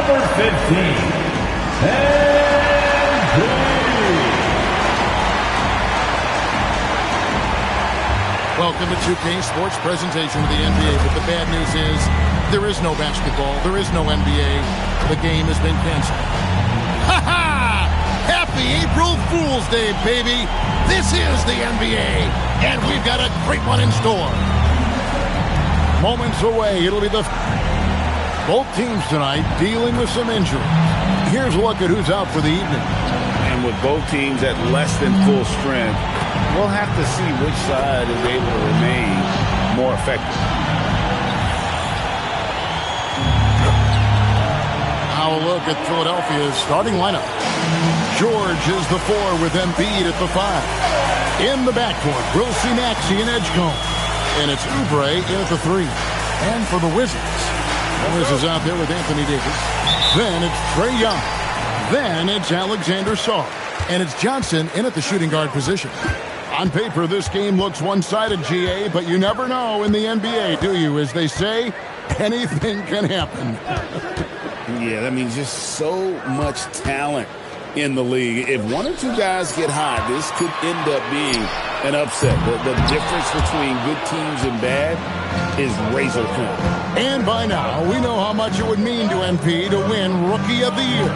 number 15, Welcome to 2K Sports presentation of the NBA, but the bad news is there is no basketball, there is no NBA. The game has been canceled. Ha-ha! Happy April Fool's Day, baby! This is the NBA, and we've got a great one in store. Moments away, it'll be both teams tonight dealing with some injuries. Here's a look at who's out for the evening. And with both teams at less than full strength, we'll have to see which side is able to remain more effective. Now a look at Philadelphia's starting lineup. George is the 4 with Embiid at the 5. In the backcourt, we'll see Maxey and Edgecombe. And it's Oubre in at the 3. And for the Wizards, Morris is out there with Anthony Davis. Then it's Trae Young. Then it's Alexander Sarr. And it's Johnson in at the shooting guard position. On paper, this game looks one-sided, GA, but you never know in the NBA, do you? As they say, anything can happen. Yeah, that means just so much talent in the league. If one or two guys get hot, this could end up being an upset. The difference between good teams and bad is razor thin. And by now, we know how much it would mean to MP to win Rookie of the Year.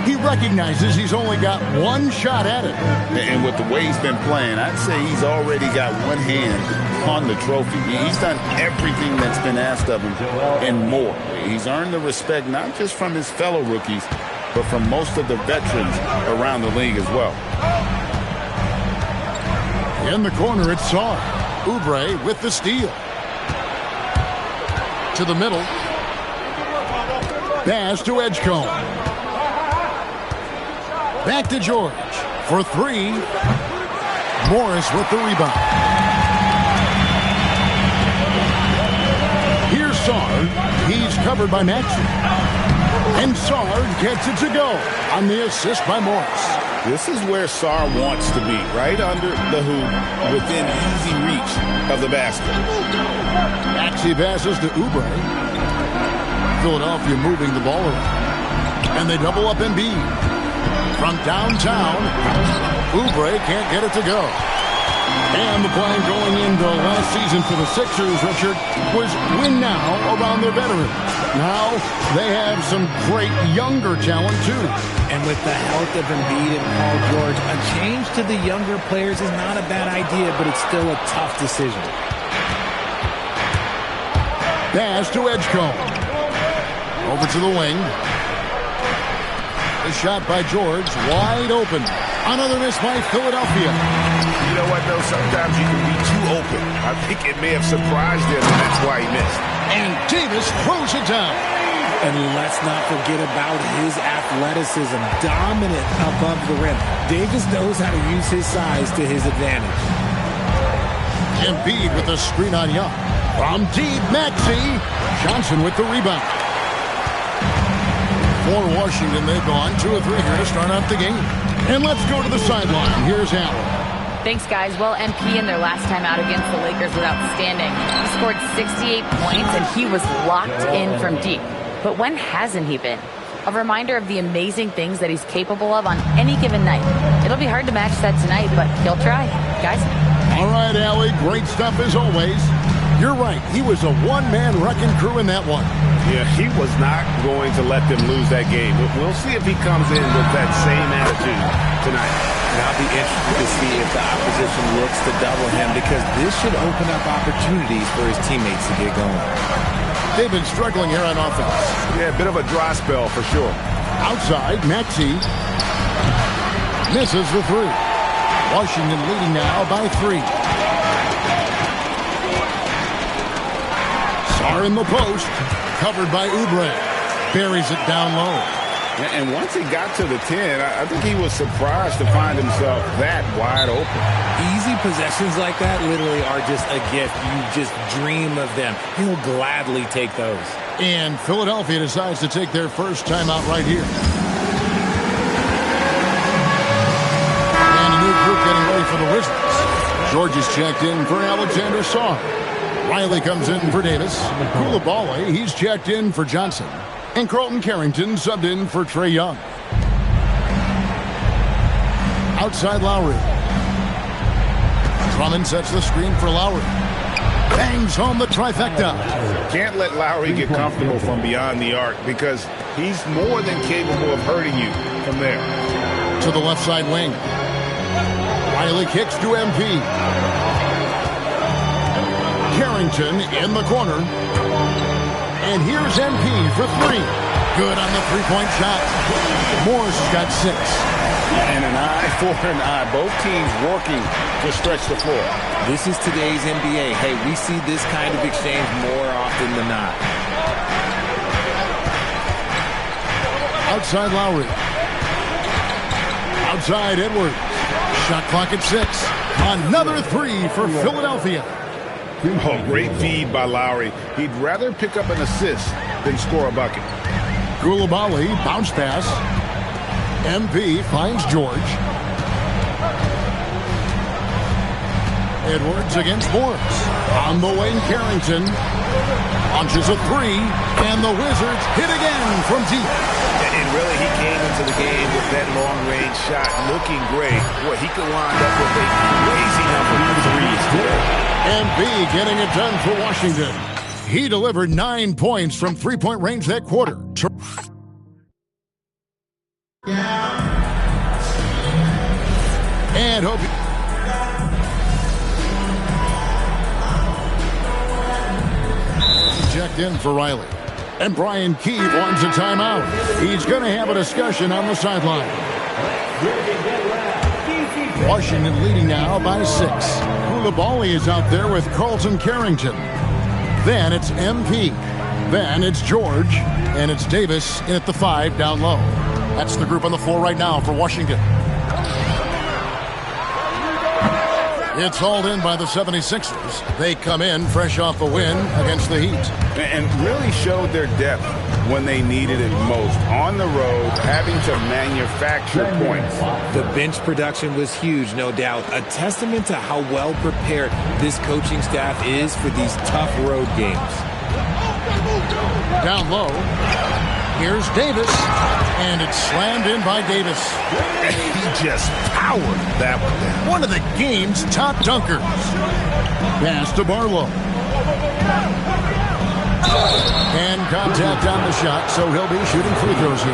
He recognizes he's only got one shot at it. And with the way he's been playing, I'd say he's already got one hand on the trophy. He's done everything that's been asked of him and more. He's earned the respect not just from his fellow rookies, but from most of the veterans around the league as well. In the corner, it's Sarr. Oubre with the steal. To the middle. Pass to Edgecombe. Back to George for 3. Morris with the rebound. Here's Sarr. He's covered by Maxey. And Sarr gets it to go on the assist by Morris. This is where Sarr wants to be, right under the hoop, within easy reach of the basket. Maxey passes to Oubre. Philadelphia moving the ball around. And they double up Embiid. From downtown, Oubre can't get it to go. And the plan going into last season for the Sixers, Richard, was win now around their veterans. Now they have some great younger talent, too. And with the health of Embiid and Paul George, a change to the younger players is not a bad idea, but it's still a tough decision. Pass to Edgecombe. Over to the wing. The shot by George, wide open. Another miss by Philadelphia. You know what, though? Sometimes you can be too open. I think it may have surprised him, and that's why he missed. And Davis throws it down. And let's not forget about his athleticism, dominant above the rim. Davis knows how to use his size to his advantage. Embiid with the screen on Young. From deep, Maxey. Johnson with the rebound. For Washington, they've gone 2 or 3 here to start out the game. And let's go to the sideline. Here's Allen. Thanks, guys. Well, MP in their last time out against the Lakers was outstanding. He scored 68 points, and he was locked in from deep. But when hasn't he been? A reminder of the amazing things that he's capable of on any given night. It'll be hard to match that tonight, but he'll try. Guys? All right, Allie. Great stuff as always. You're right. He was a one-man wrecking crew in that one. Yeah, he was not going to let them lose that game. We'll see if he comes in with that same attitude tonight. And I'll be interested to see if the opposition looks to double him, because this should open up opportunities for his teammates to get going. They've been struggling here on offense. Yeah, a bit of a dry spell for sure. Outside, Maxey misses the 3. Washington leading now by 3. Sarr in the post, covered by Oubre. Buries it down low. And once he got to the 10, I think he was surprised to find himself that wide open. Easy possessions like that literally are just a gift. You just dream of them. He'll gladly take those. And Philadelphia decides to take their first timeout right here. And a new group getting ready for the Wizards. George is checked in for Alexander Sarr. Riley comes in for Davis. Koulibaly, he's checked in for Johnson. And Carlton Carrington subbed in for Trae Young. Outside Lowry. Drummond sets the screen for Lowry. Bangs home the trifecta. Can't let Lowry get comfortable from beyond the arc because he's more than capable of hurting you from there. To the left side wing. Riley kicks to MP. Carrington in the corner. And here's MP for three. Good on the three-point shot. Morris has got 6. And an eye for an eye. Both teams working to stretch the floor. This is today's NBA. Hey, we see this kind of exchange more often than not. Outside Lowry. Outside Edwards. Shot clock at 6. Another 3 for Philadelphia. Oh, great feed by Lowry. He'd rather pick up an assist than score a bucket. Koulibaly, bounce pass. MP finds George. Edwards against Morris. On the wing, Carrington. Launches a 3, and the Wizards hit again from deep. And really, he came into the game with that long-range shot looking great. Boy, he could wind up with a crazy number of threes today. MP getting it done for Washington. He delivered 9 points from three-point range that quarter. And hope checked in for Riley. And Brian Keeve wants a timeout. He's going to have a discussion on the sideline. Washington leading now by 6. Koulibaly is out there with Carlton Carrington. Then it's MP. Then it's George. And it's Davis in at the 5 down low. That's the group on the floor right now for Washington. It's hauled in by the 76ers. They come in fresh off a win against the Heat. And really showed their depth when they needed it most. On the road, having to manufacture points. The bench production was huge, no doubt. A testament to how well prepared this coaching staff is for these tough road games. Down low. Here's Davis. And it's slammed in by Davis. He just powered that one down. One of the game's top dunkers. Pass to Barlow. And contact on the shot, so he'll be shooting free throws here.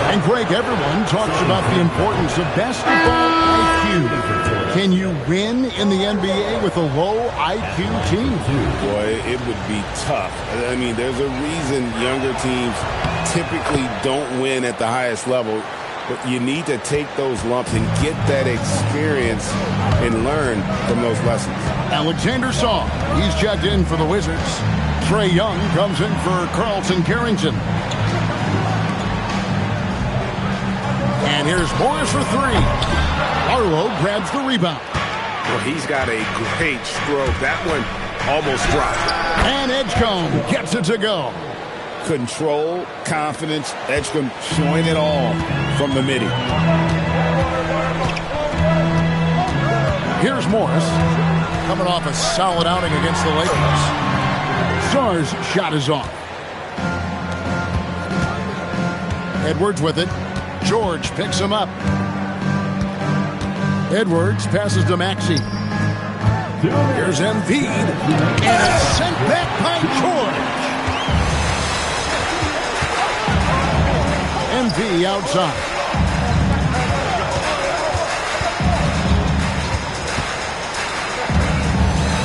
And Greg, everyone talks about the importance of basketball IQ. Can you win in the NBA with a low IQ team? Boy, it would be tough. I mean, there's a reason younger teams typically don't win at the highest level. But you need to take those lumps and get that experience and learn from those lessons. Alexander Song, he's checked in for the Wizards. Trae Young comes in for Carlton Carrington. And here's Morris for 3. Barlow grabs the rebound. Well, he's got a great stroke. That one almost dropped. And Edgecombe gets it to go. Control, confidence, Edgecombe showing it all from the midi. Here's Morris, coming off a solid outing against the Lakers. Sarr's shot is off. Edwards with it. George picks him up. Edwards passes to Maxey. Here's Embiid. And it's sent back by George. MV outside.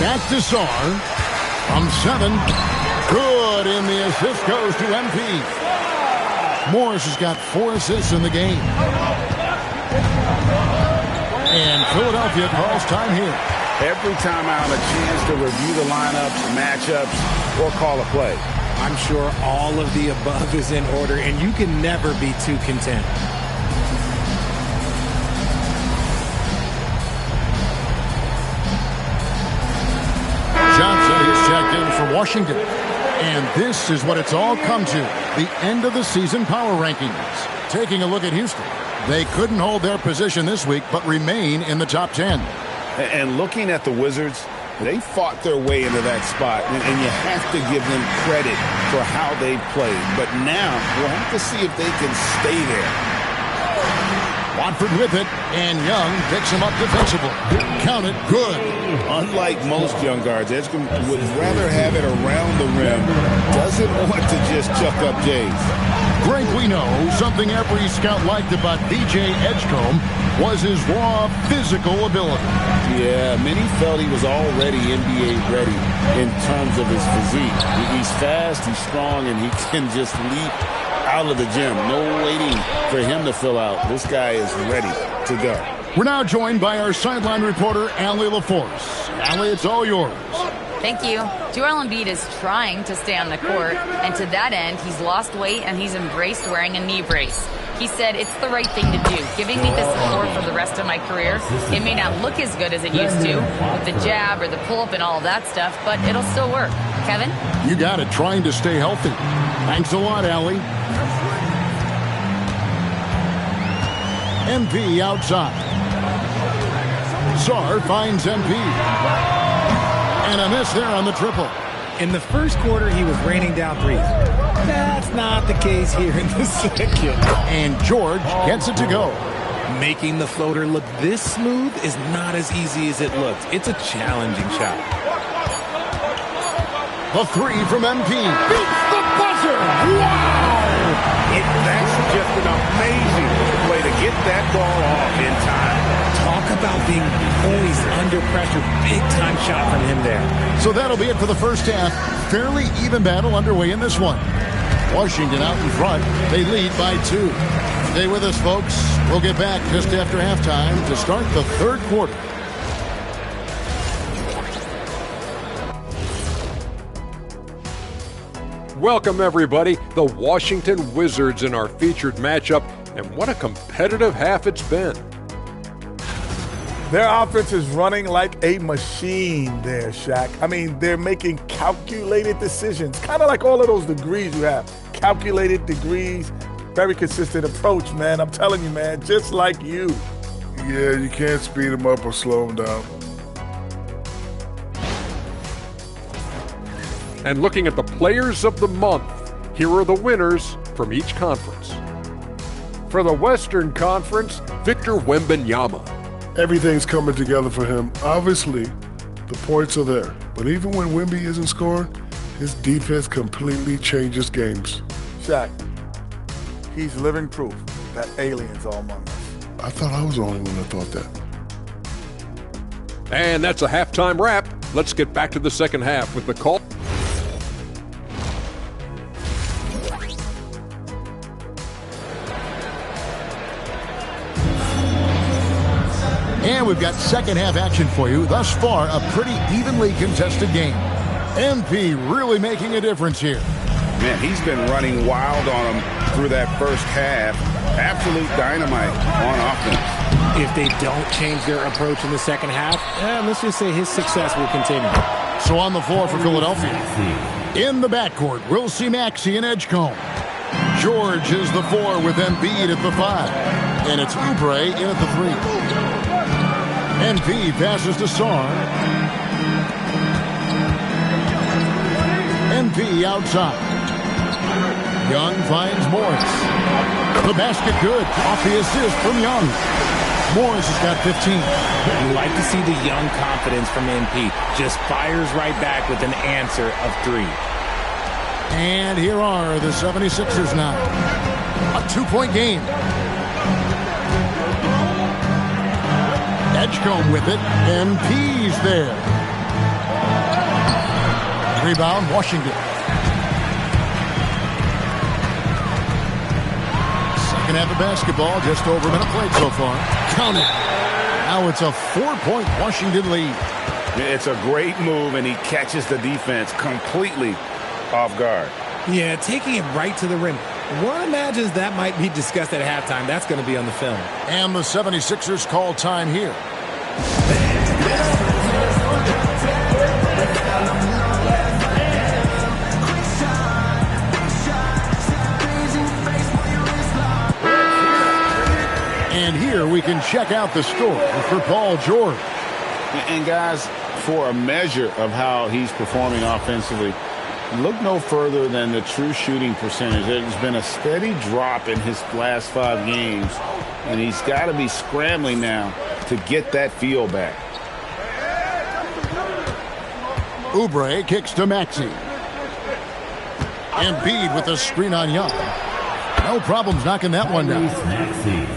Back to Sarr. From 7. Good, and the assist goes to MP. Morris has got 4 assists in the game. And Philadelphia calls time here. Every time out, a chance to review the lineups, matchups, or call a play. I'm sure all of the above is in order, and you can never be too content. Johnson is checked in for Washington. And this is what it's all come to, the end of the season power rankings. Taking a look at Houston. They couldn't hold their position this week, but remain in the top 10. And looking at the Wizards, They fought their way into that spot, and you have to give them credit for how they played. But now we'll have to see if they can stay there. Watford with it, and Young picks him up defensively. Count it, good. Unlike most young guards, Edgecombe would rather have it around the rim, doesn't want to just chuck up Jays. Greg, we know something every scout liked about DJ Edgecombe was his raw physical ability. Yeah, many felt he was already NBA ready in terms of his physique. He's fast, he's strong, and he can just leap out of the gym. No waiting for him to fill out. This guy is ready to go. We're now joined by our sideline reporter, Allie LaForce. Allie, it's all yours. Thank you. Joel Embiid is trying to stay on the court, and to that end, he's lost weight and he's embraced wearing a knee brace. He said, it's the right thing to do, giving me the support for the rest of my career. It may not look as good as it used to, with the jab or the pull-up and all of that stuff, but it'll still work. Kevin? You got it, trying to stay healthy. Thanks a lot, Allie. MP outside. Czar finds MP. And a miss there on the triple. In the first quarter, he was raining down threes. That's not the case here in the second. And George gets it to go. Making the floater look this smooth is not as easy as it looks. It's a challenging shot. The three from MP. Beats the buzzer! Wow! That's just an amazing way to get that ball off in time. Talk about being poised under pressure. Big time shot from him there. So that'll be it for the first half. Fairly even battle underway in this one. Washington out in front. They lead by 2. Stay with us, folks. We'll get back just after halftime to start the third quarter. Welcome, everybody. The Washington Wizards in our featured matchup, and what a competitive half it's been. Their offense is running like a machine there, Shaq. I mean, they're making calculated decisions, kind of like all of those degrees you have. Calculated degrees, very consistent approach, man. I'm telling you, man, just like you. Yeah, you can't speed them up or slow them down. And looking at the players of the month, here are the winners from each conference. For the Western Conference, Victor Wembanyama. Everything's coming together for him. Obviously, the points are there. But even when Wemby isn't scoring, his defense completely changes games. Shaq, he's living proof that aliens are among us. I thought I was the only one that thought that. And that's a halftime wrap. Let's get back to the second half with the call. And we've got second half action for you. Thus far, a pretty evenly contested game. MP really making a difference here. Man, he's been running wild on them through that first half. Absolute dynamite on offense. If they don't change their approach in the second half, let's just say his success will continue. So on the floor for Philadelphia. In the backcourt, we'll see Maxey and Edgecombe. George is the 4 with Embiid at the 5. And it's Oubre in at the 3. MP passes to Sarr. MP outside. Young finds Morris. The basket good. Off the assist from Young. Morris has got 15. You like to see the young confidence from MP. Just fires right back with an answer of 3. And here are the 76ers now. A 2-point game. Edgecombe with it. MP's there. Rebound, Washington. Second half of basketball, just over a minute played so far. Count it. Now it's a 4-point Washington lead. It's a great move, and he catches the defense completely off guard. Yeah, taking it right to the rim. One imagines that might be discussed at halftime. That's going to be on the film. And the 76ers call time here. And here we can check out the score for Paul George. And guys, for a measure of how he's performing offensively, look no further than the true shooting percentage. There's been a steady drop in his last 5 games, and he's got to be scrambling now to get that feel back. Oubre kicks to Maxey. Embiid with a screen on Young. No problems knocking that one down.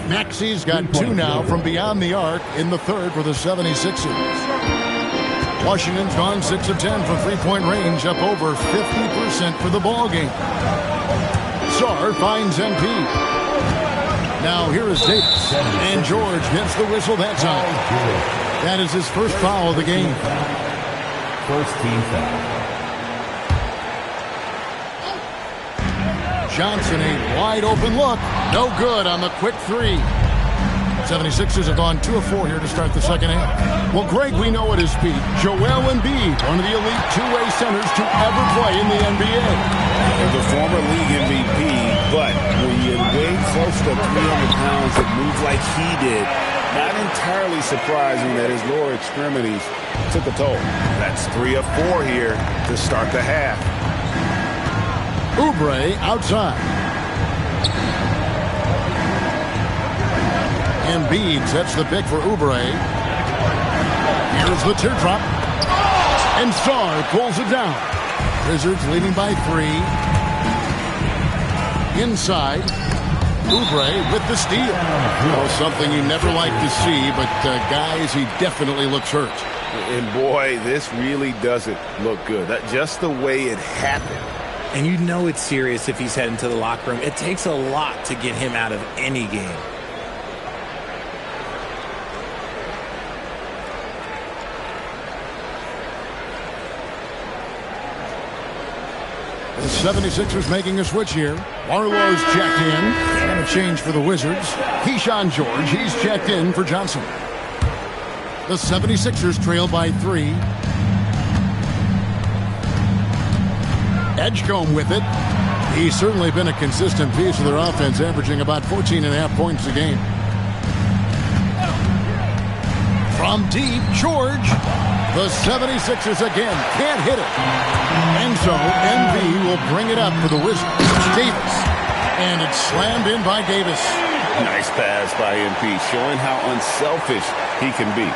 Maxey's got 2 now from beyond the arc in the third for the 76ers. Washington's gone 6 of 10 from three-point range, up over 50% for the ball game. Sarr finds MP. Now here is Davis, and George gets the whistle that time. That is his first foul of the game. First team foul. Johnson, a wide open look. No good on the quick 3. 76ers have gone 2 of 4 here to start the second half. Well, Greg, we know at his peak, Joel Embiid, one of the elite two-way centers to ever play in the NBA. He's a former league MVP, but when you weigh close to 300 pounds and move like he did, not entirely surprising that his lower extremities took a toll. That's 3 of 4 here to start the half. Oubre outside. Embiid sets the pick for Oubre. Here's the teardrop. And Sarr pulls it down. Wizards leading by 3. Inside. Oubre with the steal. Well, something you never like to see, but guys, he definitely looks hurt. And boy, this really doesn't look good. Just the way it happened. And you know it's serious if he's heading to the locker room. It takes a lot to get him out of any game. The 76ers making a switch here. Barlow's checked in. And a change for the Wizards. Keyshawn George, he's checked in for Johnson. The 76ers trail by 3. Edgecombe with it. He's certainly been a consistent piece of their offense, averaging about 14.5 points a game. From deep, George. The 76ers again can't hit it. And so MB will bring it up for the Wizards. Davis. And it's slammed in by Davis. Nice pass by MP, showing how unselfish he can be.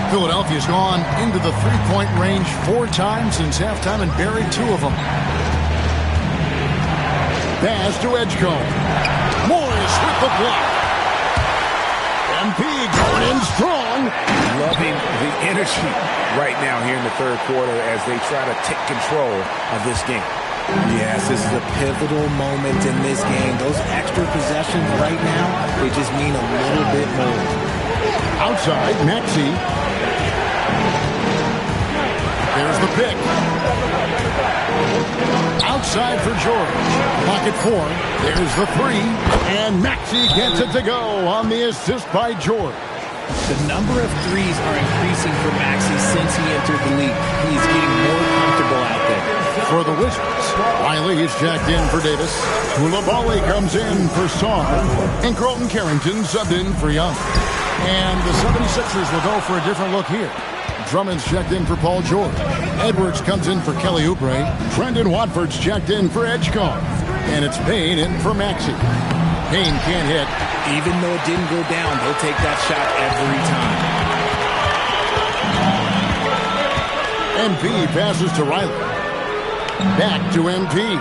Philadelphia's gone into the three-point range 4 times since halftime and buried 2 of them. Pass to Edgecombe. Morris with the block. MP going in strong. Loving the energy right now here in the third quarter as they try to take control of this game. Yes, this is a pivotal moment in this game. Those extra possessions right now, they just mean a little bit more. Outside, Maxey. There's the pick. Outside for George. Pocket 4. There's the 3. And Maxey gets it to go on the assist by George. The number of threes are increasing for Maxey since he entered the league. He's getting more comfortable out there. For the Wizards, Riley is jacked in for Davis. Koulibaly comes in for Sarr. And Carlton Carrington subbed in for Young. And the 76ers will go for a different look here. Drummond's checked in for Paul George. Edwards comes in for Kelly Oubre. Brendan Watford's checked in for Edgecombe. And it's Payne in for Maxey. Payne can't hit. Even though it didn't go down, they'll take that shot every time. MP passes to Riley. Back to MP.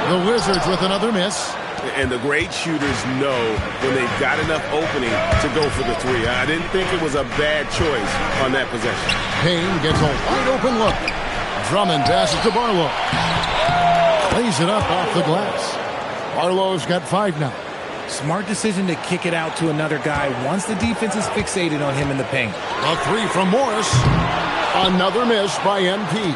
The Wizards with another miss. And the great shooters know when they've got enough opening to go for the 3. I didn't think it was a bad choice on that possession. Payne gets a wide open look. Drummond passes to Barlow. Lays it up off the glass. Barlow's got 5 now. Smart decision to kick it out to another guy once the defense is fixated on him in the paint. A 3 from Morris. Another miss by MP.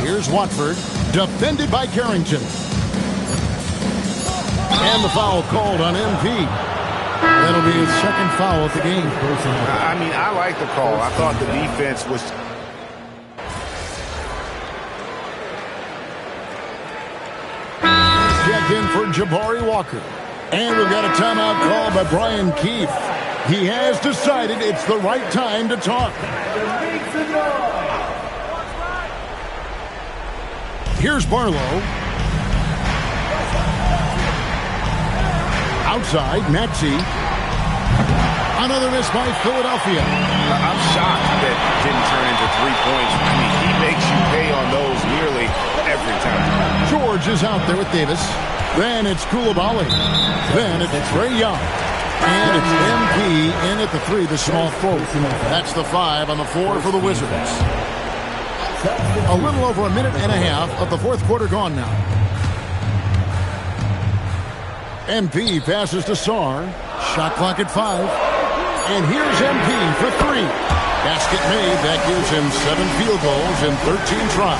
Here's Watford. Defended by Carrington. And the foul called on MP. That'll be his second foul of the game. I mean, I like the call. I thought the defense was... Checked in for Jabari Walker. And we've got a timeout call by Brian Keefe. He has decided it's the right time to talk. Here's Barlow. Outside, Maxey. Another miss by Philadelphia. I'm shocked that didn't turn into 3 points. I mean, he makes you pay on those nearly every time. George is out there with Davis. Then it's Koulibaly. Then it's Trae Young. And it's MP in at the 3, the small forward. That's the 5 on the floor for the Wizards. A little over a minute and a half of the fourth quarter gone now. MP passes to Sarr. Shot clock at 5. And here's MP for 3. Basket made. That gives him 7 field goals in 13 tries.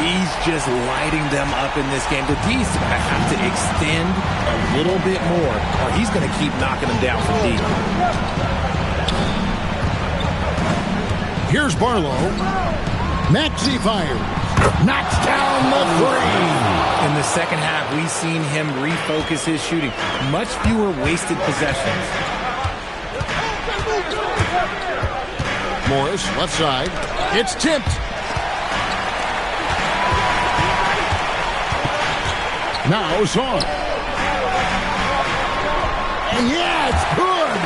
He's just lighting them up in this game. The D's going to have to extend a little bit more, or he's going to keep knocking them down from deep. Here's Barlow. Maxey fires. Knocks down the 3. In the second half, we've seen him refocus his shooting. Much fewer wasted possessions. Morris, left side. It's tipped. Now Sarr. And yeah, it's good.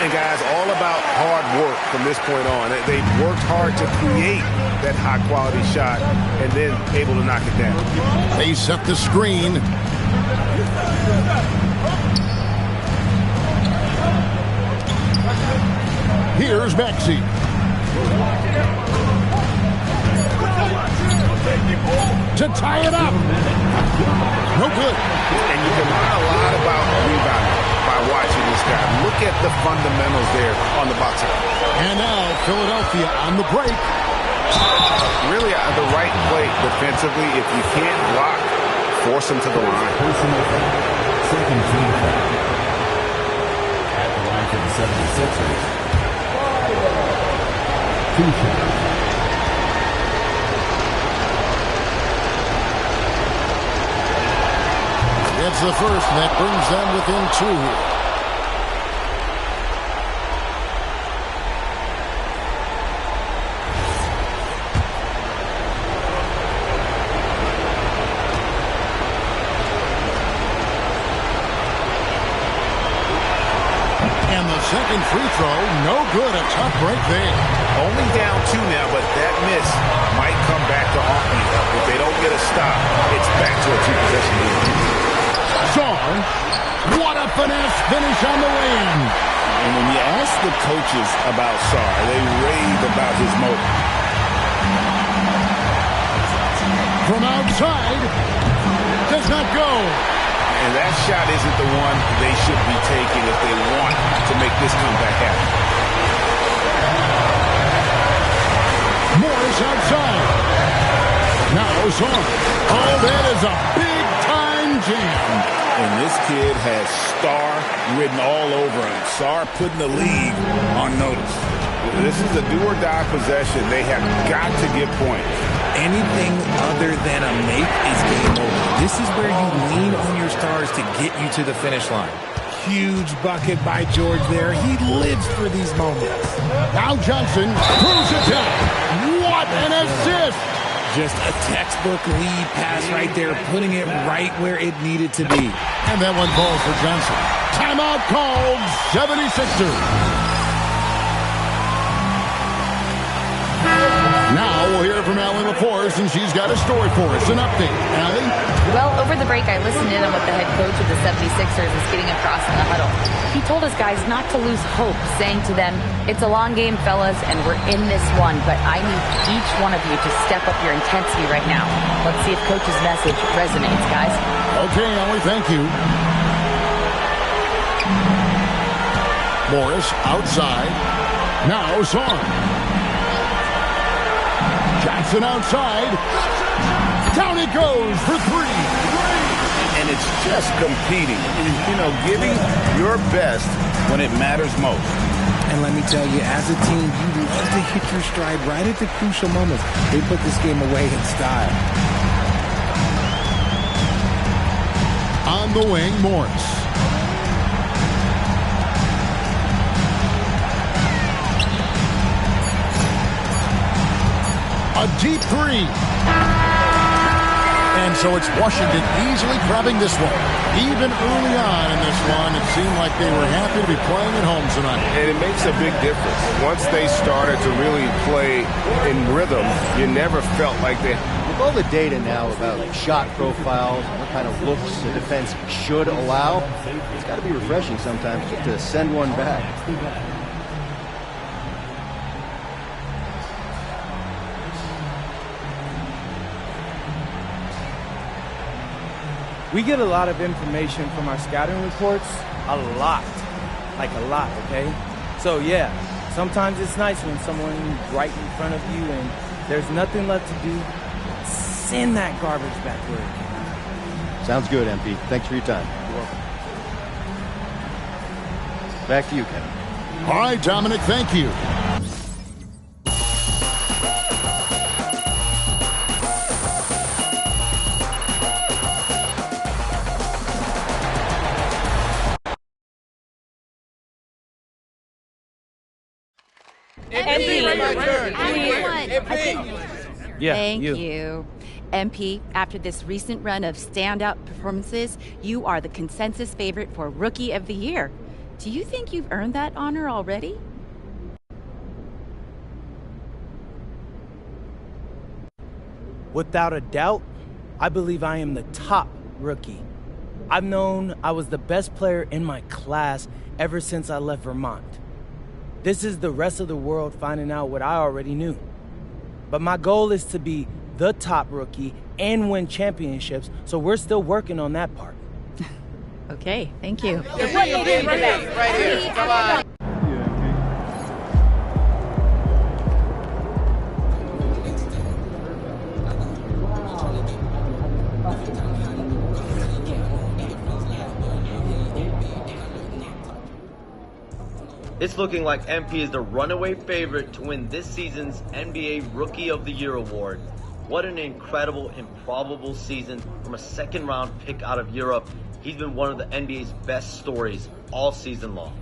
And guys, all about hard work from this point on. They've worked hard to create that high-quality shot and then able to knock it down. They set the screen. Here's Maxey. To tie it up. No good. And you can learn a lot about rebounding by watching this guy. Look at the fundamentals there on the box out. And now Philadelphia on the break. Really the right play defensively. If you can't block, force him to the line. Second team foul. At the line for the 76ers. 2 shots. It's the first, and that brings them within 2 here. And the second free throw, no good. A tough break there. Only down 2 now, but that miss might come back to haunt you. If they don't get a stop, it's back to a 2-possession game. Sarr, what a finesse finish on the way-in. And when you ask the coaches about Sarr, they rave about his motor. From outside, does not go. And that shot isn't the one they should be taking if they want to make this comeback happen. Morris outside. Now Sarr. Oh, that is a big-time jam. And this kid has star written all over him. Sarr putting the league on notice. This is a do-or-die possession. They have got to get points. Anything other than a make is game over. This is where you lean on your stars to get you to the finish line. Huge bucket by George there. He lives for these moments. Now Johnson throws it down. What an assist! Just a textbook lead pass right there, putting it right where it needed to be. And that one falls for Johnson. Timeout called, 76ers. Now we'll hear from Allie LaForce, and she's got a story for us. An update. Allie? Well, over the break, I listened in on what the head coach of the 76ers is getting across in the huddle. He told his guys not to lose hope, saying to them, it's a long game, fellas, and we're in this one, but I need each one of you to step up your intensity right now. Let's see if coach's message resonates, guys. Okay, Allie, thank you. Morris outside. Now Sarr. Johnson outside. Down it goes for 3. And it's just competing. You know, giving your best when it matters most. And let me tell you, as a team, you love to hit your stride right at the crucial moments. They put this game away in style. On the wing, Morris. A deep three. And so it's Washington easily grabbing this one. Even early on in this one, it seemed like they were happy to be playing at home tonight. And it makes a big difference. Once they started to really play in rhythm, you never felt like they... With all the data now about shot profiles, what kind of looks the defense should allow, it's got to be refreshing sometimes to send one back. We get a lot of information from our scouting reports, a lot, okay? So yeah, sometimes it's nice when someone's right in front of you and there's nothing left to do. Send that garbage back where it came. Sounds good, MP. Thanks for your time. You're welcome. Back to you, Kevin. All right, Dominic, thank you. Thank you. MP, after this recent run of standout performances, you are the consensus favorite for Rookie of the Year. Do you think you've earned that honor already? Without a doubt, I believe I am the top rookie. I've known I was the best player in my class ever since I left Vermont. This is the rest of the world finding out what I already knew. But my goal is to be the top rookie and win championships, so we're still working on that part. Okay, thank you. Right here. Come on. It's looking like MP is the runaway favorite to win this season's NBA Rookie of the Year award. What an incredible, improbable season from a second-round pick out of Europe. He's been one of the NBA's best stories all season long.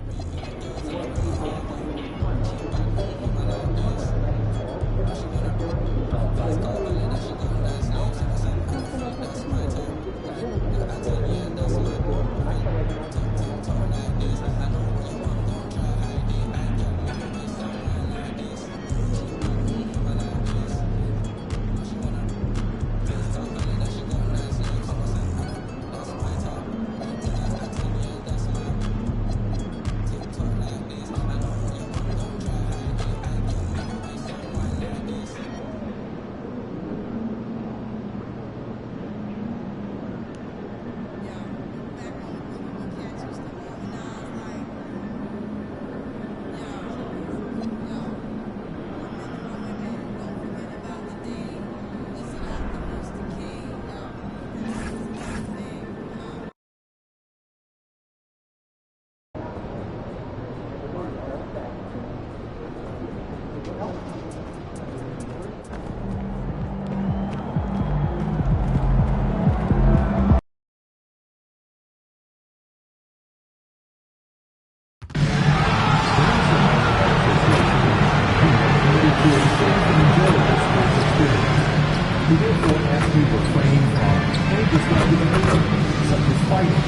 We therefore ask you to refrain from any disruptive behavior, such as fighting,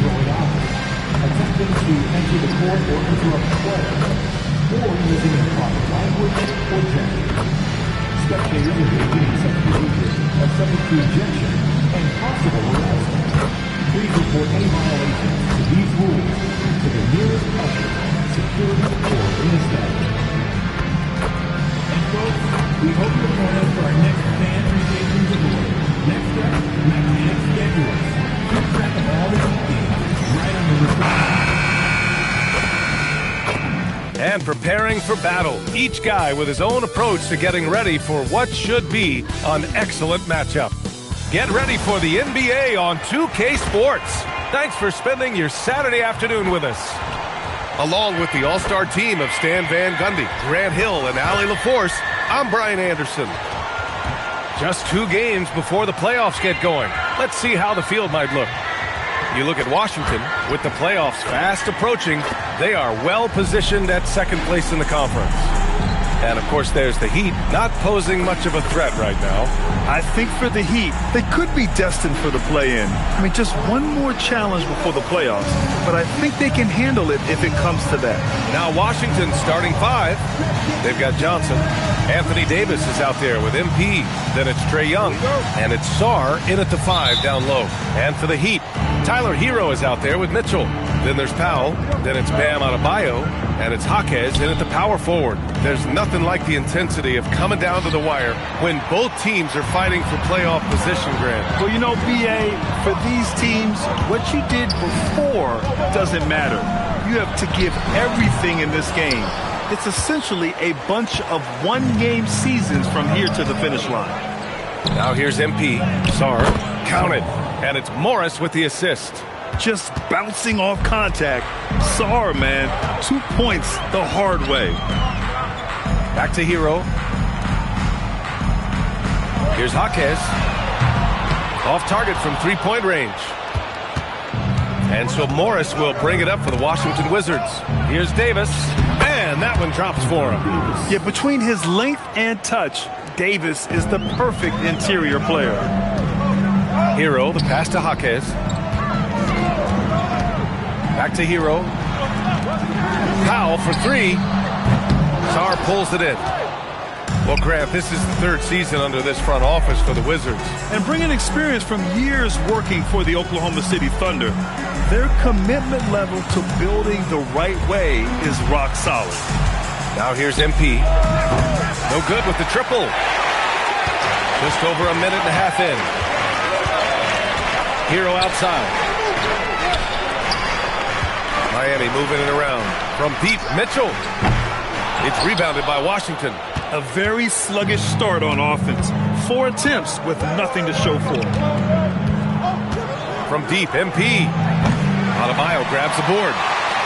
throwing objects, attempting to enter the court or interrupt play, or using improper language or gesture. Spectators engaging in such behavior are subject to ejection and possible harassment. Please report any violations to these rules to the nearest usher, security, or in establishment. And folks, we hope you'll join us for our next fan appreciation award. Next up, magnetic schedulers. Keep track of all the games right on the And preparing for battle, each guy with his own approach to getting ready for what should be an excellent matchup. Get ready for the NBA on 2K Sports. Thanks for spending your Saturday afternoon with us. Along with the all-star team of Stan Van Gundy, Grant Hill, and Allie LaForce, I'm Brian Anderson. Just 2 games before the playoffs get going. Let's see how the field might look. You look at Washington, with the playoffs fast approaching, they are well positioned at second place in the conference. And, of course, there's the Heat, not posing much of a threat right now. I think for the Heat, they could be destined for the play-in. I mean, just one more challenge before the playoffs. But I think they can handle it if it comes to that. Now Washington starting 5. They've got Johnson. Anthony Davis is out there with MP. Then it's Trae Young. And it's Sarr in at the 5 down low. And for the Heat, Tyler Hero is out there with Mitchell. Then there's Powell. Then it's Bam Adebayo. And it's Jaquez in at the power forward. There's nothing like the intensity of coming down to the wire when both teams are fighting for playoff position, Grant. Well, you know, BA, for these teams, what you did before doesn't matter. You have to give everything in this game. It's essentially a bunch of one-game seasons from here to the finish line. Now here's MP. Sarr counted. And it's Morris with the assist. Just bouncing off contact. Sarr, man, 2 points the hard way. Back to Hero. Here's Jaquez. Off target from three-point range. And so Morris will bring it up for the Washington Wizards. Here's Davis. And that one drops for him. Yeah, between his length and touch, Davis is the perfect interior player. Hero, the pass to Jaquez. Back to Hero. Powell for 3. Sarr pulls it in. Well, Grant, this is the 3rd season under this front office for the Wizards. And bringing experience from years working for the Oklahoma City Thunder, their commitment level to building the right way is rock solid. Now here's MP. No good with the triple. Just over a minute and a half in. Hero outside. Miami moving it around. From deep, Mitchell. It's rebounded by Washington. A very sluggish start on offense. 4 attempts with nothing to show for it. From deep, MP. Adebayo grabs the board.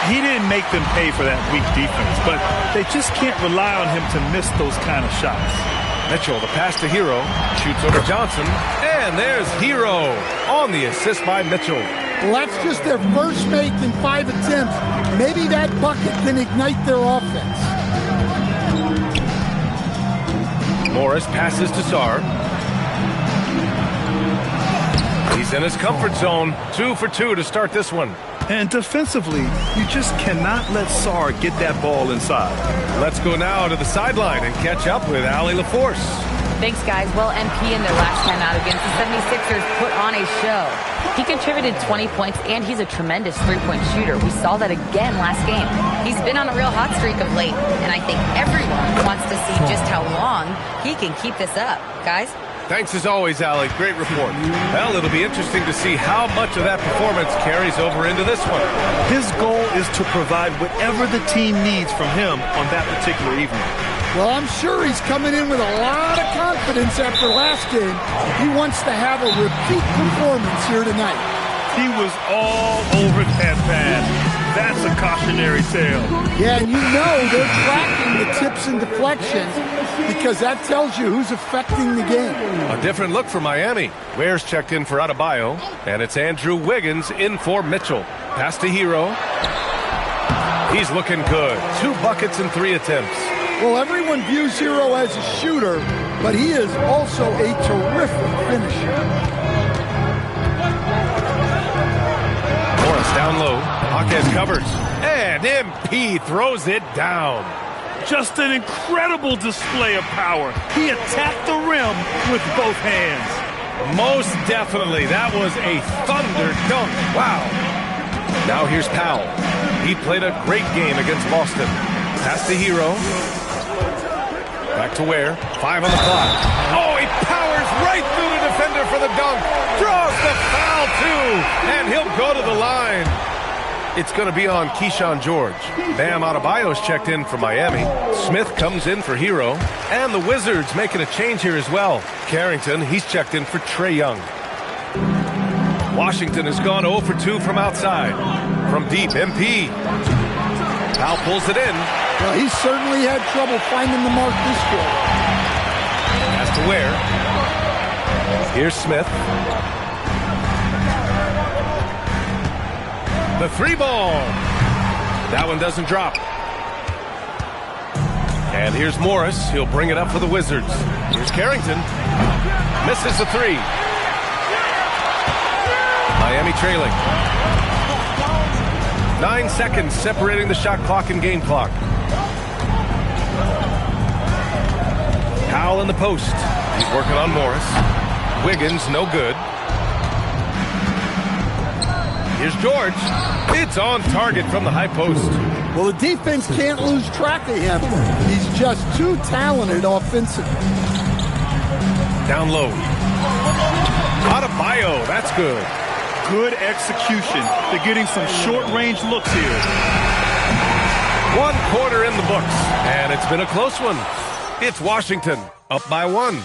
He didn't make them pay for that weak defense, but they just can't rely on him to miss those kind of shots. Mitchell, the pass to Hero. Shoots over Johnson. And there's Hero on the assist by Mitchell. Well, that's just their first make in 5 attempts. Maybe that bucket can ignite their offense. Morris passes to Sarr. He's in his comfort zone. 2 for 2 to start this one. And defensively, you just cannot let Sarr get that ball inside. Let's go now to the sideline and catch up with Allie LaForce. Thanks, guys. Well, MP in their last time out against the 76ers put on a show. He contributed 20 points, and he's a tremendous three-point shooter. We saw that again last game. He's been on a real hot streak of late, and I think everyone wants to see just how long he can keep this up. Guys? Thanks as always, Allie. Great report. Well, it'll be interesting to see how much of that performance carries over into this one. His goal is to provide whatever the team needs from him on that particular evening. Well, I'm sure he's coming in with a lot of confidence after last game. He wants to have a repeat performance here tonight. He was all over that pass. That's a cautionary tale. Yeah, and you know they're tracking the tips and deflections because that tells you who's affecting the game. A different look for Miami. Ware's checked in for Adebayo, and it's Andrew Wiggins in for Mitchell. Pass to Hero. He's looking good. 2 buckets and 3 attempts. Well, everyone views Hero as a shooter, but he is also a terrific finisher. Morris down low. Jaquez covers. And MP throws it down. Just an incredible display of power. He attacked the rim with both hands. Most definitely. That was a thunder dunk. Wow. Now here's Powell. He played a great game against Boston. Pass to Hero. Back to Ware. 5 on the clock. Oh, he powers right through the defender for the dunk. Draws the foul, too. And he'll go to the line. It's going to be on Keyshawn George. Bam Adebayo's checked in for Miami. Smith comes in for Hero. And the Wizards making a change here as well. Carrington, he's checked in for Trae Young. Washington has gone 0 for 2 from outside. From deep, MP. Powell pulls it in. Well, he certainly had trouble finding the mark this quarter. Has to Ware. Here's Smith. The 3 ball. That one doesn't drop. And here's Morris. He'll bring it up for the Wizards. Here's Carrington. Misses the three. Miami trailing. 9 seconds separating the shot clock and game clock. Powell in the post. He's working on Morris. Wiggins, no good. Here's George. It's on target from the high post. Well, the defense can't lose track of him. He's just too talented offensively. Down low. Adebayo, that's good. Good execution. They're getting some short-range looks here. 1 quarter in the books, and it's been a close one. It's Washington, up by 1.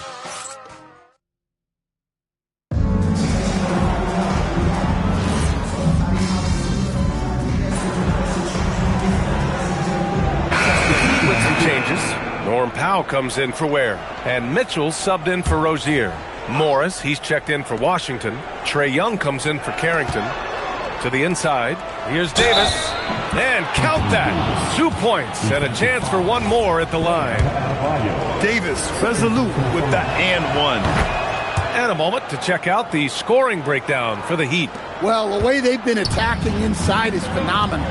With some changes, Norm Powell comes in for Ware, and Mitchell subbed in for Rozier. Morris, he's checked in for Washington. Trae Young comes in for Carrington. To the inside, here's Davis. And count that. 2 points and a chance for one more at the line. Davis resolute with that and one. And a moment to check out the scoring breakdown for the Heat. Well, the way they've been attacking inside is phenomenal.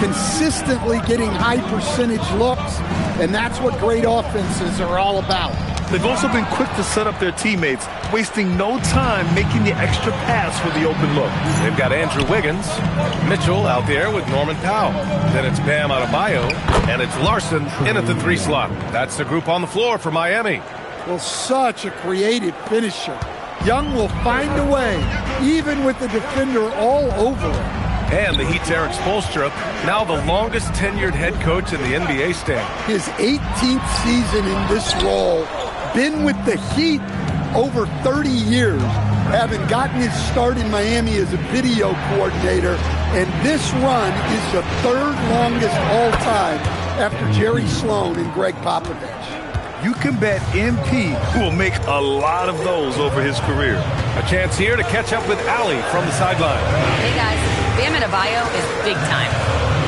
Consistently getting high percentage looks, and that's what great offenses are all about. They've also been quick to set up their teammates, wasting no time making the extra pass for the open look. They've got Andrew Wiggins, Mitchell out there with Norman Powell. Then it's Bam Adebayo, and it's Larson in at the 3 slot. That's the group on the floor for Miami. Well, such a creative finisher. Young will find a way, even with the defender all over him. And the Heat's Eric Spoelstra, now the longest tenured head coach in the NBA stand. His 18th season in this role, been with the Heat over 30 years, having gotten his start in Miami as a video coordinator, and this run is the 3rd longest all time after Jerry Sloan and Greg Popovich. You can bet MP will make a lot of those over his career. A chance here to catch up with Allie from the sideline. Hey guys, Bam Adebayo is big time.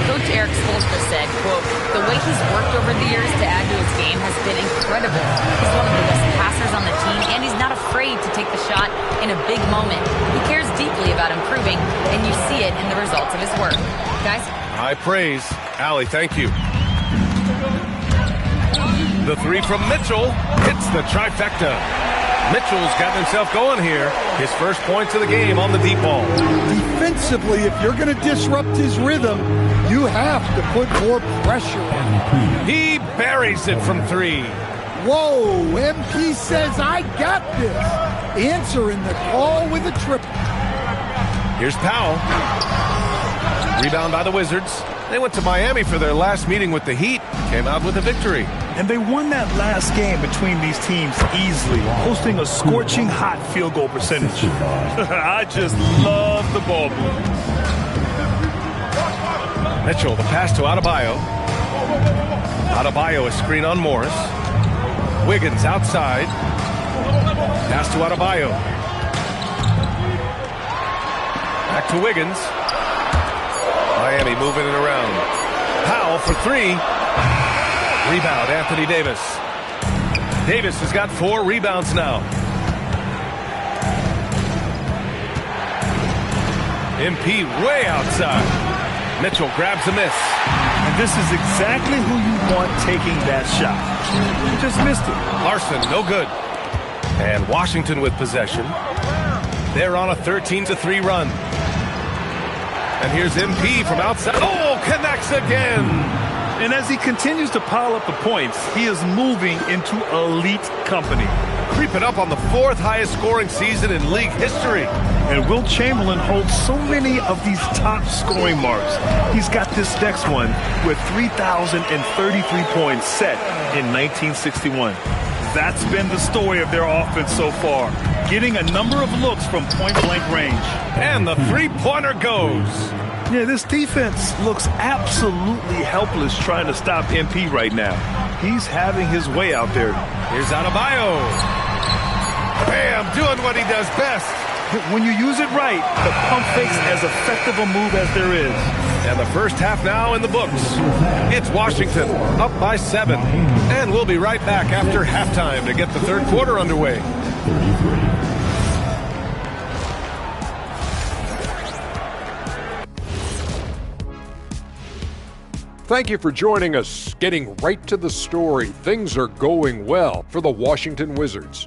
Coach Eric Spoelstra said, quote, the way he's worked over the years to add to his game has been incredible. He's one of the best passers on the team, and he's not afraid to take the shot in a big moment. He cares deeply about improving, and you see it in the results of his work. Guys? High praise. Allie, thank you. The 3 from Mitchell. It's the trifecta. Mitchell's gotten himself going here. His first points of the game on the deep ball. Defensively, if you're going to disrupt his rhythm, you have to put more pressure on him. He buries it from 3. Whoa, MP says, I got this. Answering the call with a triple. Here's Powell. Rebound by the Wizards. They went to Miami for their last meeting with the Heat. Came out with a victory. And they won that last game between these teams easily, posting a scorching hot field goal percentage. I just love the ball movement. Mitchell, the pass to Adebayo. Adebayo, a screen on Morris. Wiggins outside. Pass to Adebayo. Back to Wiggins. Miami moving it around. Powell for 3. Rebound, Anthony Davis. Davis has got 4 rebounds now. MP way outside. Mitchell grabs a miss. And this is exactly who you want taking that shot. You just missed it. Larson, no good. And Washington with possession. They're on a 13-3 run. And here's MP from outside. Oh, connects again. And as he continues to pile up the points, he is moving into elite company. Creeping up on the 4th highest scoring season in league history. And Wilt Chamberlain holds so many of these top scoring marks. He's got this next one with 3,033 points set in 1961. That's been the story of their offense so far, getting a number of looks from point-blank range. And the 3-pointer goes. Yeah, this defense looks absolutely helpless trying to stop MP right now. He's having his way out there. Here's Adebayo. Bam, doing what he does best. When you use it right, the pump fake's as effective a move as there is. And the first half now in the books. It's Washington up by 7. And we'll be right back after halftime to get the third quarter underway. Thank you for joining us. Getting right to the story, things are going well for the Washington Wizards.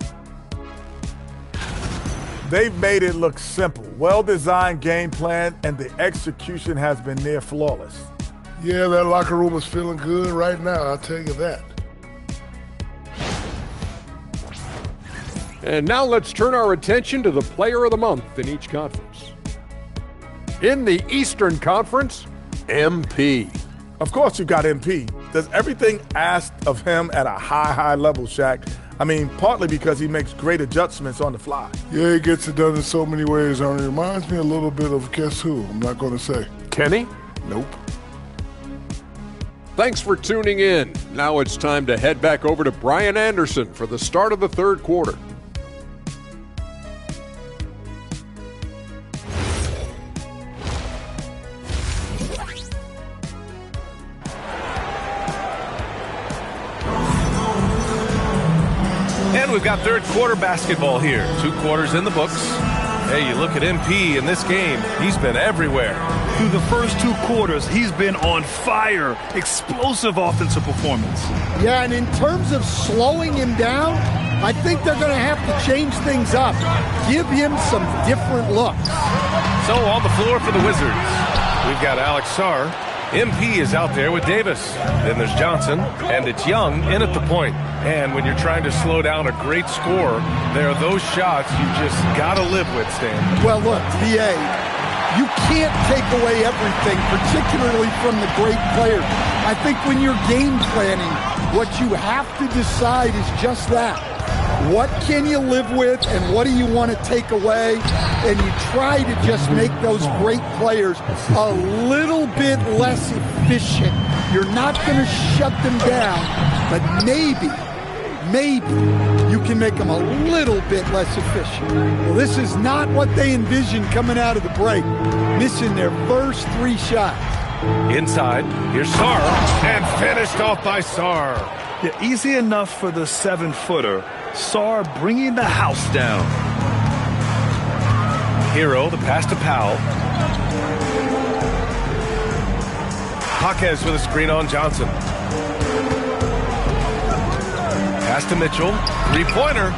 They've made it look simple. Well-designed game plan, and the execution has been near flawless. Yeah, that locker room is feeling good right now, I'll tell you that. And now let's turn our attention to the player of the month in each conference. In the Eastern Conference, MP. Of course you got MP. Does everything asked of him at a high level, Shaq? I mean, partly because he makes great adjustments on the fly. Yeah, he gets it done in so many ways, Ernie. It reminds me a little bit of guess who? I'm not going to say. Kenny? Nope. Thanks for tuning in. Now it's time to head back over to Brian Anderson for the start of the third quarter. And we've got third quarter basketball here. 2 quarters in the books. Hey, you look at MP in this game, he's been everywhere. Through the first 2 quarters, he's been on fire. Explosive offensive performance. Yeah, and in terms of slowing him down, I think they're going to have to change things up. Give him some different looks. So on the floor for the Wizards, we've got Alex Sarr. MP is out there with Davis. Then there's Johnson, and it's Young in at the point. And when you're trying to slow down a great scorer, there are those shots you just got to live with, Stan. Well, look, VA, you can't take away everything, particularly from the great players. I think when you're game planning, what you have to decide is just that. What can you live with and what do you want to take away? And you try to just make those great players a little bit less efficient. You're not going to shut them down, but maybe you can make them a little bit less efficient. Well, this is not what they envisioned coming out of the break, missing their first 3 shots. Inside, here's Sarr, and finished off by Sarr. Yeah, easy enough for the 7-footer. Sarr bringing the house down. Hero, the pass to Powell. Jaquez with a screen on Johnson. Pass to Mitchell. 3-pointer.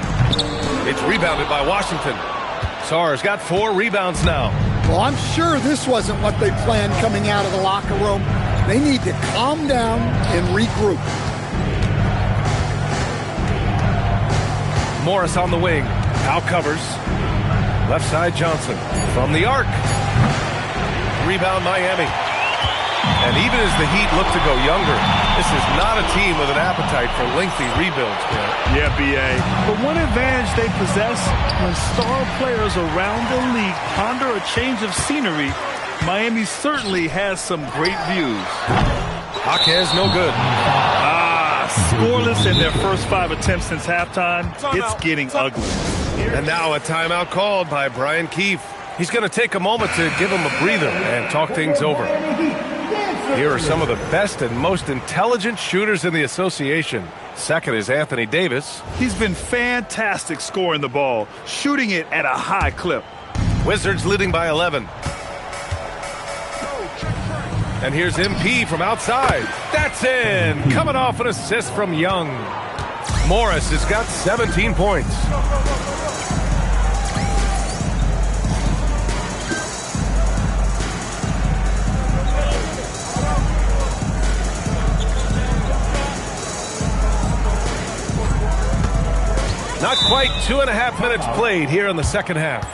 It's rebounded by Washington. Sarr's got 4 rebounds now. Well, I'm sure this wasn't what they planned coming out of the locker room. They need to calm down and regroup. Morris on the wing. Powell covers. Left side Johnson. From the arc. Rebound Miami. And even as the Heat look to go younger, this is not a team with an appetite for lengthy rebuilds. Yeah, BA. But one advantage they possess, when star players around the league ponder a change of scenery, Miami certainly has some great views. Jaquez no good. Scoreless in their first 5 attempts since halftime. It's getting ugly. And now a timeout called by Brian Keefe. He's going to take a moment to give him a breather and talk things over. Here are some of the best and most intelligent shooters in the association. Second is Anthony Davis. He's been fantastic scoring the ball, shooting it at a high clip. Wizards leading by 11. And here's MP from outside. That's in. Coming off an assist from Young. Morris has got 17 points. Not quite 2.5 minutes played here in the second half.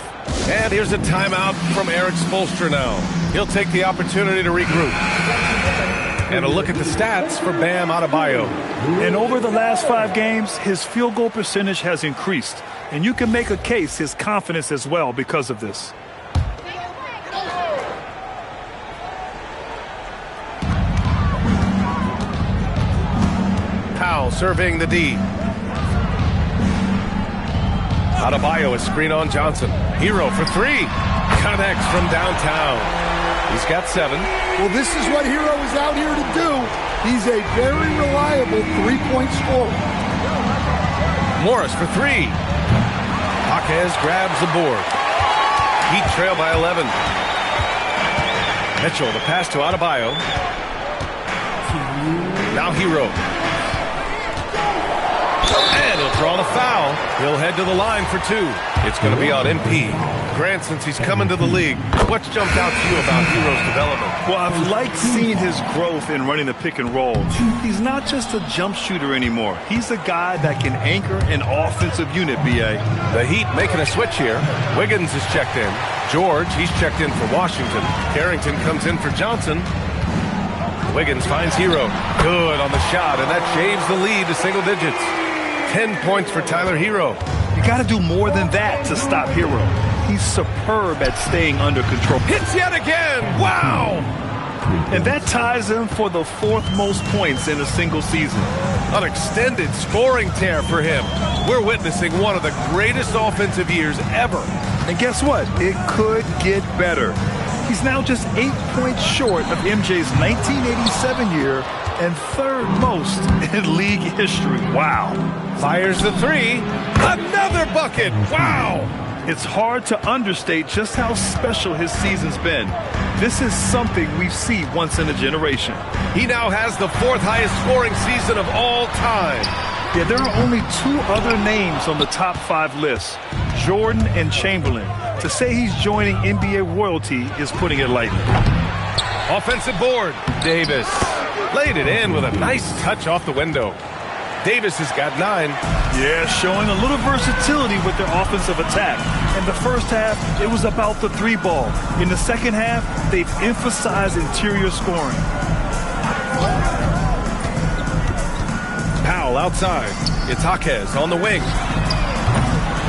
And here's a timeout from Eric Spoelstra now. He'll take the opportunity to regroup. And a look at the stats for Bam Adebayo. And over the last 5 games, his field goal percentage has increased. And you can make a case his confidence as well because of this. Powell serving the D. Adebayo is screen on Johnson. Hero for three. Connects from downtown. He's got 7. Well, this is what Hero is out here to do. He's a very reliable three-point scorer. Morris for 3. Jaquez grabs the board. Heat trail by 11. Mitchell, the pass to Adebayo. Now Hero. And he'll draw the foul. He'll head to the line for 2. It's going to be on MP. Grant, since he's coming to the league, what's jumped out to you about Hero's development? Well, I've liked seeing his growth in running the pick and roll. He's not just a jump shooter anymore. He's a guy that can anchor an offensive unit, B.A. The Heat making a switch here. Wiggins is checked in. George, he's checked in for Washington. Carrington comes in for Johnson. Wiggins finds Hero. Good on the shot, and that shaves the lead to single digits. 10 points for Tyler Hero. You got to do more than that to stop Hero. He's superb at staying under control. Hits yet again! Wow! And that ties him for the 4th most points in a single season. An extended scoring tear for him. We're witnessing one of the greatest offensive years ever. And guess what? It could get better. He's now just 8 points short of MJ's 1987 year and 3rd most in league history. Wow. Fires the 3. Another bucket. Wow. It's hard to understate just how special his season's been. This is something we see once in a generation. He now has the 4th highest scoring season of all time. Yeah, there are only 2 other names on the top 5 list, Jordan and Chamberlain. To say he's joining NBA royalty is putting it lightly. Offensive board. Davis laid it in with a nice touch off the window. Davis has got 9. Yeah, showing a little versatility with their offensive attack. In the first half, it was about the 3 ball. In the second half, they've emphasized interior scoring. Powell outside. It's Jaquez on the wing.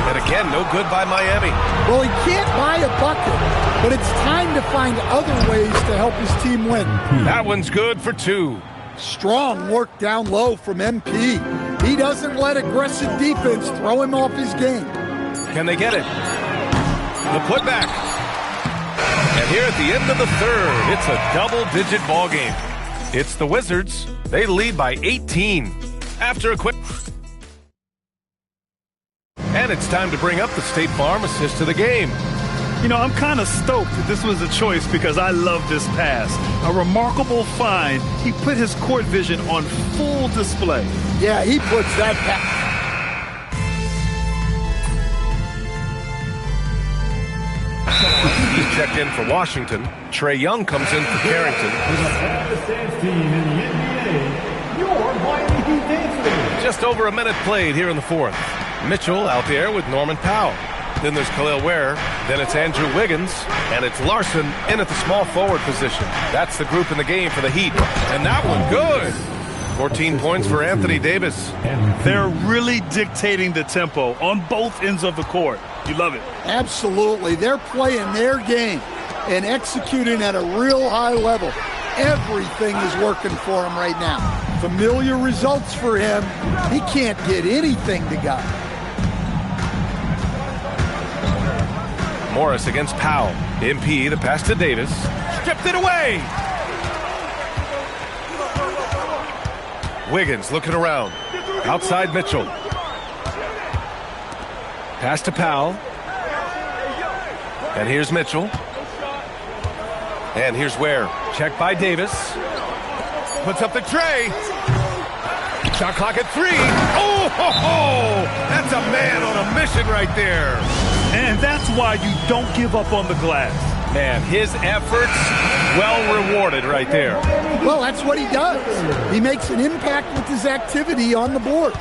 And again, no good by Miami. Well, he can't buy a bucket, but it's time to find other ways to help his team win. That one's good for 2. Strong work down low from MP. He doesn't let aggressive defense throw him off his game. Can they get it? The putback. And here at the end of the 3rd, it's a double-digit ball game. It's the Wizards. They lead by 18. After a quick... And it's time to bring up the State Farm assist to the game. You know, I'm kind of stoked that this was a choice because I love this pass. A remarkable find. He put his court vision on full display. Yeah, he puts that pass. He's checked in for Washington. Trae Young comes in for Carrington. Just over a minute played here in the 4th. Mitchell out there with Norman Powell. Then there's Khalil Ware. Then it's Andrew Wiggins. And it's Larson in at the small forward position. That's the group in the game for the Heat. And that one good. 14 points for Anthony Davis. They're really dictating the tempo on both ends of the court. You love it. Absolutely. They're playing their game and executing at a real high level. Everything is working for him right now. Familiar results for him. He can't get anything to go. Morris against Powell. MP, the pass to Davis. Stripped it away. Wiggins looking around. Outside Mitchell. Pass to Powell. And here's Mitchell. And here's Ware. Checked by Davis. Puts up the tray. Shot clock at 3. Oh, ho, ho. That's a man on a mission right there. And that's why you don't give up on the glass. Man, his efforts well rewarded right there. Well, that's what he does. He makes an impact with his activity on the boards.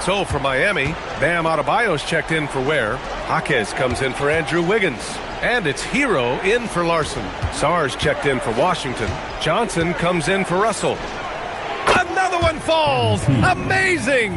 So for Miami, Bam Adebayo's checked in for Ware. Jaquez comes in for Andrew Wiggins. And it's Hero in for Larson. Sarge checked in for Washington. Johnson comes in for Russell. Another one and falls. Amazing!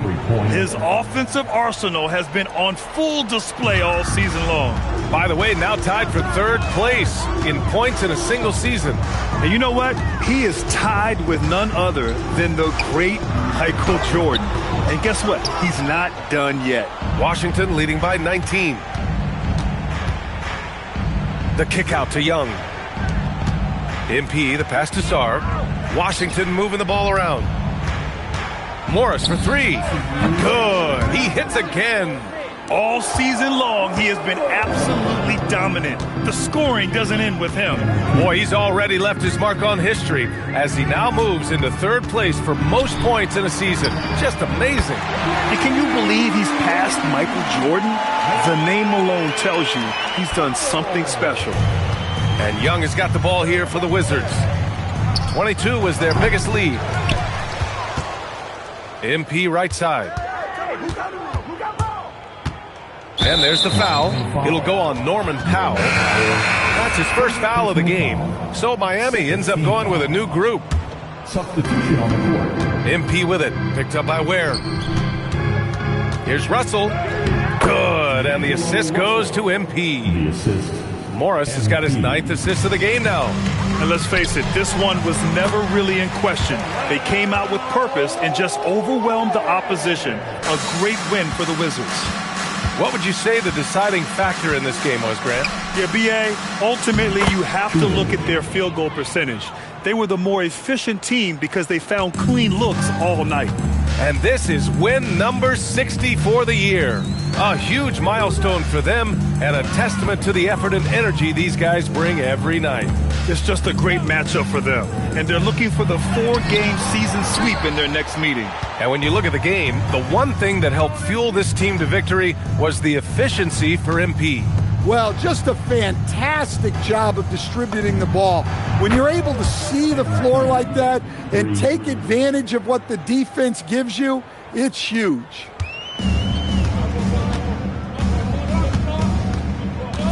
His offensive arsenal has been on full display all season long. By the way, now tied for third place in points in a single season. And you know what? He is tied with none other than the great Michael Jordan. And guess what? He's not done yet. Washington leading by 19. The kick out to Young. MP, the pass to Sarr. Washington moving the ball around. Morris for three. Good. He hits again. All season long, he has been absolutely dominant. The scoring doesn't end with him. Boy, he's already left his mark on history as he now moves into third place for most points in a season. Just amazing. And can you believe he's passed Michael Jordan? The name alone tells you he's done something special. And Young has got the ball here for the Wizards. 22 was their biggest lead. MP right side. And there's the foul. It'll go on Norman Powell. That's his first foul of the game. So Miami ends up going with a new group. Substitution on the court. MP with it. Picked up by Ware. Here's Russell. Good. And the assist goes to MP. The assist. Morris has got his 9th assist of the game now. And let's face it, this one was never really in question. They came out with purpose and just overwhelmed the opposition. A great win for the Wizards. What would you say the deciding factor in this game was, Grant? Yeah, B.A., ultimately you have to look at their field goal percentage. They were the more efficient team because they found clean looks all night. And this is win number 60 for the year. A huge milestone for them and a testament to the effort and energy these guys bring every night. It's just a great matchup for them. And they're looking for the 4-game season sweep in their next meeting. And when you look at the game, the one thing that helped fuel this team to victory was the efficiency for MP. Well, just a fantastic job of distributing the ball. When you're able to see the floor like that and take advantage of what the defense gives you, it's huge.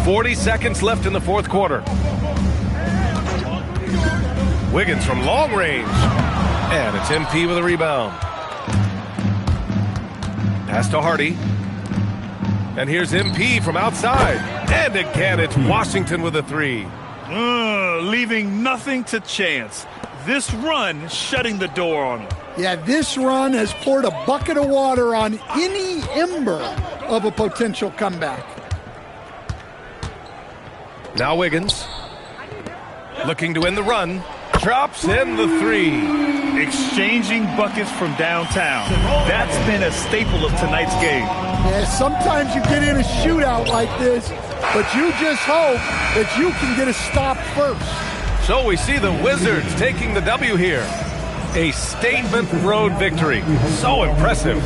40 seconds left in the fourth quarter. Wiggins from long range. And it's MP with a rebound. Pass to Hardy. And here's MP from outside. And again, it's Washington with a three. Leaving nothing to chance. This run shutting the door on him. Yeah, this run has poured a bucket of water on any ember of a potential comeback. Now Wiggins. Looking to end the run. Drops in the three. Exchanging buckets from downtown. That's been a staple of tonight's game. Yeah, sometimes you get in a shootout like this, but you just hope that you can get a stop first. So we see the Wizards taking the W here. A statement road victory. So impressive.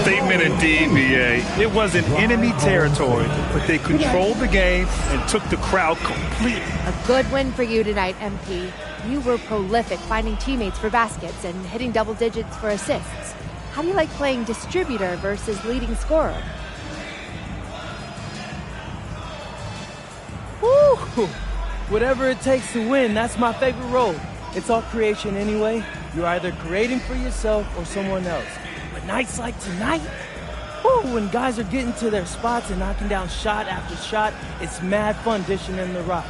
Statement indeed, B.A. It was in enemy territory, but they controlled the game and took the crowd completely. A good win for you tonight, MP. You were prolific finding teammates for baskets and hitting double digits for assists. How do you like playing distributor versus leading scorer? Woo! Whatever it takes to win, that's my favorite role. It's all creation anyway. You're either creating for yourself or someone else. But nights like tonight, when guys are getting to their spots and knocking down shot after shot, it's mad fun dishing in the rock.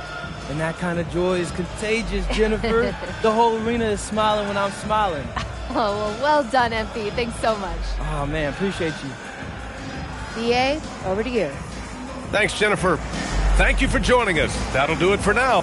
And that kind of joy is contagious, Jennifer. The whole arena is smiling when I'm smiling. Oh, well done, MP. Thanks so much. Oh, man, appreciate you. BA, over to you. Thanks, Jennifer. Thank you for joining us. That'll do it for now.